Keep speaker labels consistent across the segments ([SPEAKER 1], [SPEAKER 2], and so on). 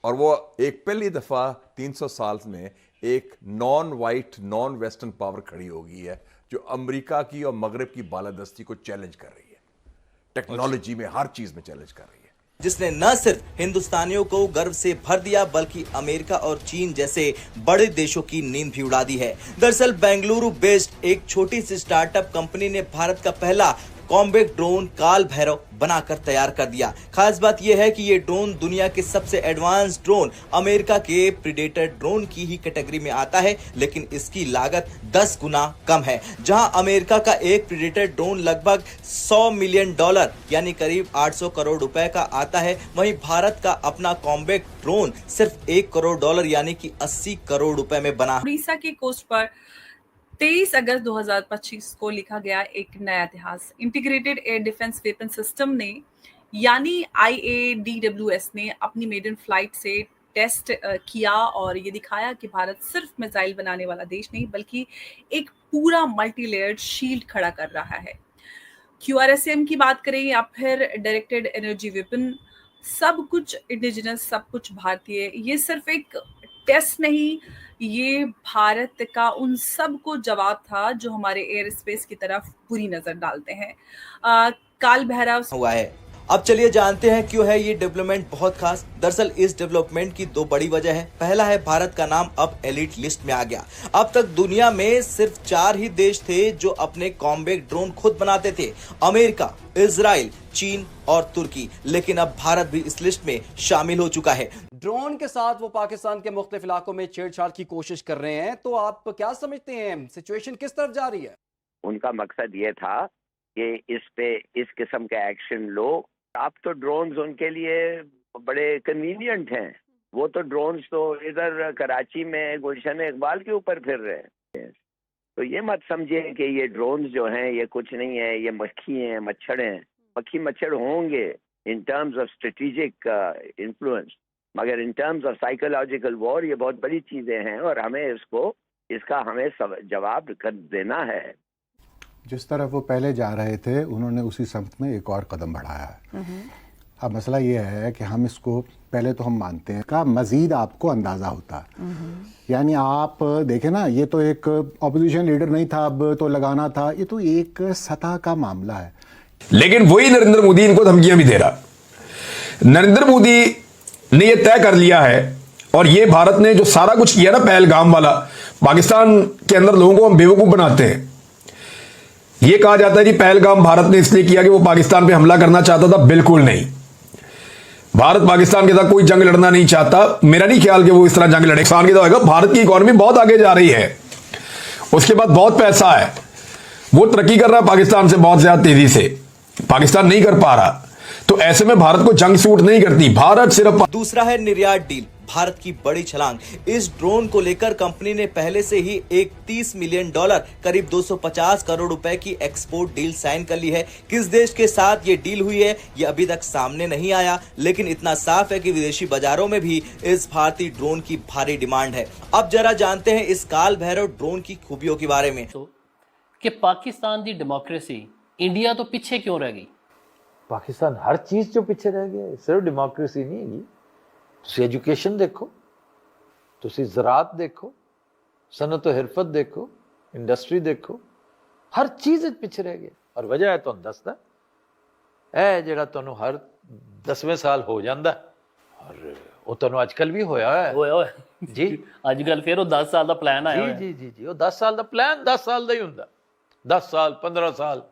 [SPEAKER 1] और वो एक पहली दफा 300 साल में एक non white non western power खड़ी हो गई है जो अमेरिका की और मगरब की बालादस्ती को चैलेंज कर रही है, टेक्नोलॉजी में, हर चीज में चैलेंज कर रही है।
[SPEAKER 2] जिसने न सिर्फ हिंदुस्तानियों को गर्व से भर दिया बल्कि अमेरिका और चीन जैसे बड़े देशों की नींद भी उड़ा दी है। दरअसल बेंगलुरु बेस्ड एक छोटी सी स्टार्टअप कंपनी ने भारत का पहला कॉम्बैक्ट ड्रोन काल भैरव बनाकर तैयार कर दिया। खास बात यह है कि ये ड्रोन दुनिया के सबसे एडवांस ड्रोन अमेरिका के प्रीडेटर ड्रोन की ही कैटेगरी में आता है, लेकिन इसकी लागत 10 गुना कम है। जहां अमेरिका का एक प्रीडेटर ड्रोन लगभग $100 मिलियन यानी करीब 800 करोड़ रुपए का आता है, वहीं भारत का अपना कॉम्बैक्ट ड्रोन सिर्फ $1 करोड़ यानी कि 80 करोड़ रुपए में बना।
[SPEAKER 3] उड़ीसा की कोस्ट पर 23 अगस्त 2025 को लिखा गया एक नया इतिहास। Integrated air defence weapon system ने यानी IADWS ने अपनी मेडन फ्लाइट से टेस्ट किया और ये दिखाया कि भारत सिर्फ मिसाइल बनाने वाला देश नहीं बल्कि एक पूरा मल्टी लेयर्ड शील्ड खड़ा कर रहा है। QRSAM की बात करें या फिर डायरेक्टेड एनर्जी वेपन, सब कुछ इंडिजिनस, सब कुछ भारतीय। ये सिर्फ एक टेस्ट नहीं, ये भारत का उन सब को जवाब था जो हमारे एयर स्पेस की तरफ बुरी नजर डालते हैं। काल भैरव
[SPEAKER 2] हुआ है। अब चलिए जानते हैं क्यों है ये डेवलपमेंट बहुत खास। दरअसल इस डेवलपमेंट की दो बड़ी वजह है। पहला है भारत का नाम अब एलिट लिस्ट में आ गया। अब तक दुनिया में सिर्फ 4 ही देश थे जो अपने कॉम्बैक्ट ड्रोन खुद बनाते थे, अमेरिका, इजराइल, चीन और तुर्की। लेकिन अब भारत भी इस लिस्ट में शामिल हो चुका है।
[SPEAKER 4] ड्रोन के साथ वो पाकिस्तान के मुख्तलिफ इलाकों में छेड़छाड़ की कोशिश कर रहे हैं, तो आप क्या समझते हैं सिचुएशन किस तरफ जा रही है?
[SPEAKER 5] उनका मकसद ये था कि इस पे इस किस्म का एक्शन लो। अब तो ड्रोन्स उनके लिए बड़े कन्वीनियंट हैं। वो तो ड्रोन्स तो इधर कराची में गुलशन इकबाल के ऊपर फिर रहे हैं। तो ये मत समझिए कि ये ड्रोन्स जो हैं ये कुछ नहीं है, ये मक्खी हैं, मच्छर हैं। मक्खी मच्छर होंगे in terms of strategic influence, मगर in terms of psychological war ये बहुत बड़ी चीजें हैं और हमें इसका हमें जवाब कर देना है।
[SPEAKER 6] जिस तरफ वो पहले जा रहे थे उन्होंने उसी समत में एक और कदम बढ़ाया है। अब मसला ये है कि हम इसको पहले तो हम मानते हैं का मजीद आपको अंदाज़ा होता है। यानी आप देखें ना, ये तो एक अपोजिशन लीडर नहीं था अब तो लगाना था, ये तो एक सतह का मामला है।
[SPEAKER 7] लेकिन वही नरेंद्र मोदी इनको धमकियां भी दे रहा। नरेंद्र मोदी ने यह तय कर लिया है और ये भारत ने जो सारा कुछ किया ना पहलगाम वाला, पाकिस्तान के अंदर लोगों को हम बेवकूफ बनाते हैं। यह कहा जाता है कि पहलगाम भारत ने इसलिए किया कि वो पाकिस्तान पे हमला करना चाहता था। बिल्कुल नहीं, भारत पाकिस्तान के साथ कोई जंग लड़ना नहीं चाहता। मेरा नहीं ख्याल कि वो इस तरह जंग लड़े। पाकिस्तान के होगा, भारत की इकोनॉमी बहुत आगे जा रही है, उसके बाद बहुत पैसा है, वो तरक्की कर रहा है पाकिस्तान से बहुत ज्यादा तेजी से, पाकिस्तान नहीं कर पा रहा। तो ऐसे में भारत को जंग सूट नहीं करती। भारत सिर्फ
[SPEAKER 2] दूसरा है निर्यात डील, भारत की बड़ी छलांग। इस ड्रोन को लेकर कंपनी ने पहले से ही एक $30 मिलियन करीब 250 करोड़ रुपए की एक्सपोर्ट डील साइन कर ली है। किस देश के साथ ये डील हुई है ये अभी तक सामने नहीं आया, लेकिन इतना साफ है कि विदेशी बाजारों में भी इस भारतीय ड्रोन की भारी डिमांड है। अब जरा जानते हैं इस काल भैरव ड्रोन की खूबियों के बारे में।
[SPEAKER 8] कि पाकिस्तान की डेमोक्रेसी इंडिया तो पीछे क्यों रह गई?
[SPEAKER 9] पाकिस्तान हर चीज जो पीछे रह गया, सिर्फ डेमोक्रेसी नहीं है। तुसी एजुकेशन देखो, तुसी ज़राअत देखो, सनत और हिरफत देखो, इंडस्ट्री देखो, हर चीज़ पिछे रह गया। और वजह है तुहानू दसदा है जिहड़ा तुहानू हर 10वें साल हो जाता और वो तुहानू अजकल भी होया है जी।
[SPEAKER 8] अजकल फिर वो 10 साल का प्लान आया
[SPEAKER 9] जी जी जी जी वो 10 साल का प्लान 10 साल का ही हुंदा। 10 साल 15 साल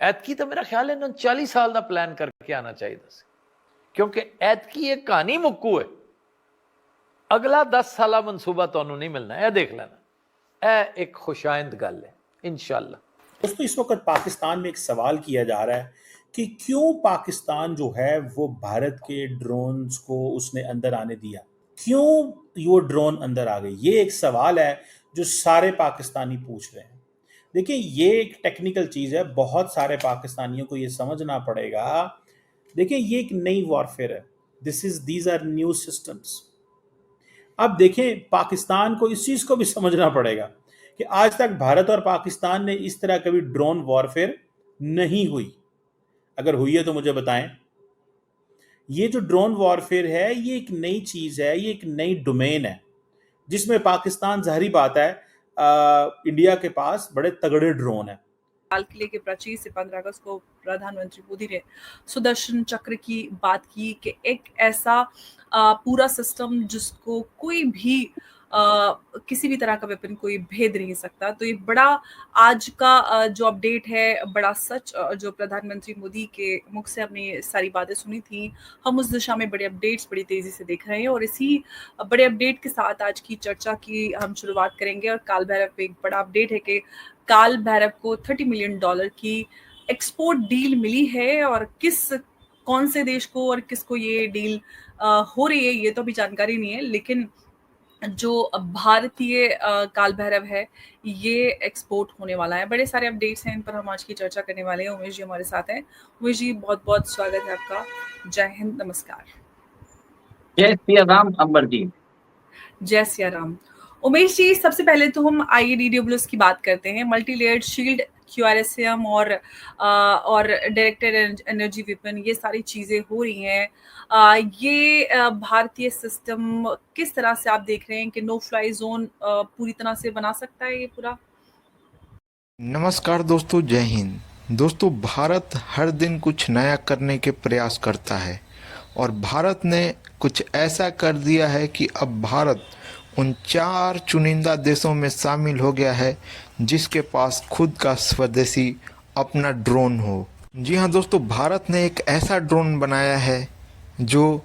[SPEAKER 9] ऐतकी तो मेरा ख्याल है 40 साल का प्लान करके आना चाहिए सी, क्योंकि ऐतकी एक कहानी मुक्कू है। अगला 10 साल मनसूबा तुहानू नहीं मिलना, यह देख लेना। यह एक खुशाइंद गल है इंशाअल्लाह।
[SPEAKER 10] दोस्तों, इस वक्त पाकिस्तान में एक सवाल किया जा रहा है कि क्यों पाकिस्तान जो है वो भारत के ड्रोन्स को उसने अंदर आने दिया, क्यों वो ड्रोन अंदर आ गए। ये एक सवाल है जो सारे पाकिस्तानी पूछ रहे हैं। देखिए, ये एक टेक्निकल चीज़ है, बहुत सारे पाकिस्तानियों को ये समझना पड़ेगा। देखिए, ये एक नई वॉरफेयर है, दीज आर न्यू सिस्टम्स। अब देखें, पाकिस्तान को इस चीज़ को भी समझना पड़ेगा कि आज तक भारत और पाकिस्तान ने इस तरह कभी ड्रोन वॉरफेयर नहीं हुई। अगर हुई है तो मुझे बताएं। ये जो ड्रोन वॉरफेयर है ये एक नई चीज है, ये एक नई डोमेन है जिसमें पाकिस्तान, जाहिर बात है, इंडिया के पास बड़े तगड़े ड्रोन है।
[SPEAKER 3] लाल किले के प्राचीर से 15 अगस्त को प्रधानमंत्री मोदी ने सुदर्शन चक्र की बात की कि एक ऐसा पूरा सिस्टम जिसको कोई भी किसी भी तरह का वेपन कोई भेद नहीं सकता। तो ये बड़ा आज का जो अपडेट है, बड़ा सच जो प्रधानमंत्री मोदी के मुख से हमने ये सारी बातें सुनी थी, हम उस दिशा में बड़े अपडेट्स बड़ी तेजी से देख रहे हैं। और इसी बड़े अपडेट के साथ आज की चर्चा की हम शुरुआत करेंगे। और काल भैरव पे एक बड़ा अपडेट है कि काल भैरव को $30 मिलियन की एक्सपोर्ट डील मिली है। और कौन से देश को और किसको ये डील हो रही है ये तो अभी जानकारी नहीं है, लेकिन जो भारतीय काल भैरव है ये एक्सपोर्ट होने वाला है। बड़े सारे अपडेट्स हैं, इन पर हम आज की चर्चा करने वाले हैं। उमेश जी हमारे साथ हैं। उमेश जी, बहुत बहुत स्वागत है आपका। जय हिंद, नमस्कार।
[SPEAKER 11] जय सिया राम अंबर जी।
[SPEAKER 3] जय सिया राम। उमेश जी, सबसे पहले तो हम IADWS की बात करते हैं। मल्टी लेयर्ड शील्ड, QRSAM और डायरेक्टेड एनर्जी वेपन, ये सारी चीजें हो रही हैं। ये भारतीय सिस्टम किस तरह से आप देख रहे हैं कि नो फ्लाई जोन पूरी तरह से बना सकता है ये पूरा?
[SPEAKER 12] नमस्कार दोस्तों, जय हिंद। दोस्तों, भारत हर दिन कुछ नया करने के प्रयास करता है और भारत ने कुछ ऐसा कर दिया है कि अब भारत उन 4 चुनिंदा देशों में शामिल हो गया है जिसके पास खुद का स्वदेशी अपना ड्रोन हो। जी हाँ दोस्तों, भारत ने एक ऐसा ड्रोन बनाया है जो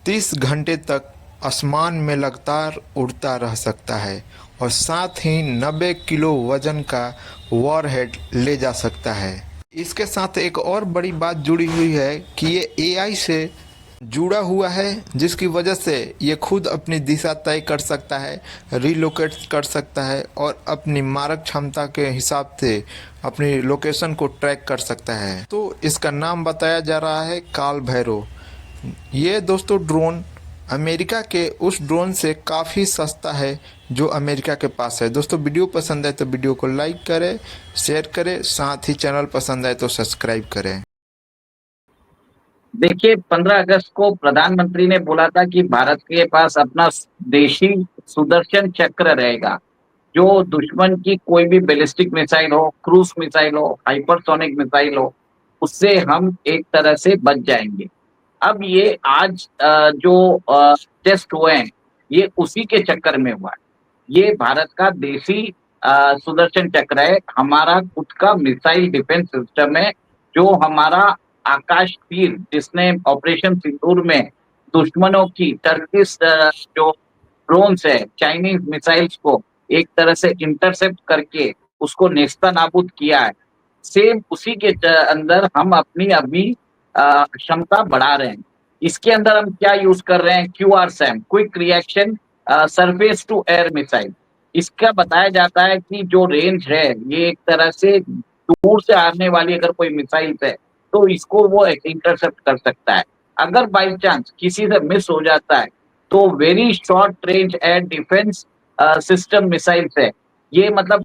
[SPEAKER 12] 30 घंटे तक आसमान में लगातार उड़ता रह सकता है और साथ ही 90 किलो वजन का वॉरहेड ले जा सकता है। इसके साथ एक और बड़ी बात जुड़ी हुई है कि ये AI से जुड़ा हुआ है, जिसकी वजह से ये खुद अपनी दिशा तय कर सकता है, रिलोकेट कर सकता है और अपनी मारक क्षमता के हिसाब से अपनी लोकेशन को ट्रैक कर सकता है। तो इसका नाम बताया जा रहा है काल भैरव। ये दोस्तों ड्रोन अमेरिका के उस ड्रोन से काफ़ी सस्ता है जो अमेरिका के पास है। दोस्तों, वीडियो पसंद आए तो वीडियो को लाइक करें, शेयर करें, साथ ही चैनल पसंद आए तो सब्सक्राइब करें।
[SPEAKER 11] देखिए, 15 अगस्त को प्रधानमंत्री ने बोला था कि भारत के पास अपना देशी सुदर्शन चक्र रहेगा, जो दुश्मन की कोई भी बैलिस्टिक मिसाइल हो, क्रूज मिसाइल हो, हाइपरसोनिक मिसाइल हो, उससे हम एक तरह से बच जाएंगे। अब ये आज जो टेस्ट हुए हैं ये उसी के चक्कर में हुआ है। ये भारत का देशी सुदर्शन चक्र है, हमारा खुद का मिसाइल डिफेंस सिस्टम है, जो हमारा आकाश तीर, जिसने ऑपरेशन सिंदूर में दुश्मनों की टर्किश जो ड्रोन्स है, चाइनीज मिसाइल्स को एक तरह से इंटरसेप्ट करके उसको नेस्ता नाबूद किया है। सेम उसी के अंदर हम अपनी अभी क्षमता बढ़ा रहे हैं। इसके अंदर हम क्या यूज कर रहे हैं? QRSAM, quick reaction surface to air missile. इसका बताया जाता है कि जो रेंज है ये एक तरह से दूर से आने वाली अगर कोई मिसाइल है तो इसको वो इंटरसेप्ट कर सकता है। अगर बाई चांस किसी से मिस हो जाता है तो very short range air defence system missiles है। ये मतलब